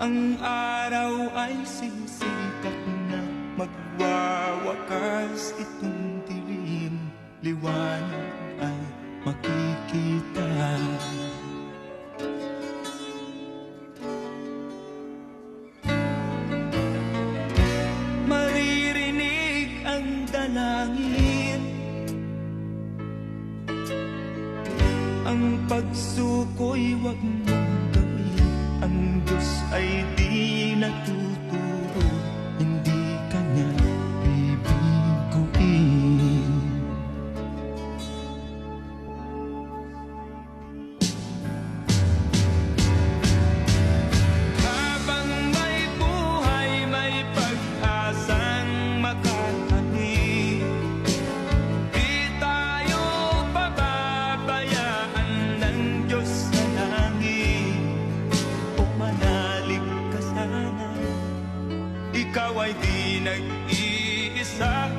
Ang araw ay sisikat na, magwawakas itong dilim, liwanag ay makikita. Maririnig ang dalangin, ang pagsuko'y wag mong gawin. Ang Diyos ay di natuturo, hindi ka niya bibiguin. Habang may buhay, may pag-asang makatangin. Di tayo pababayaan ng Diyos sa langit. O manalig ka sana, ikaw ay di nag-iisa.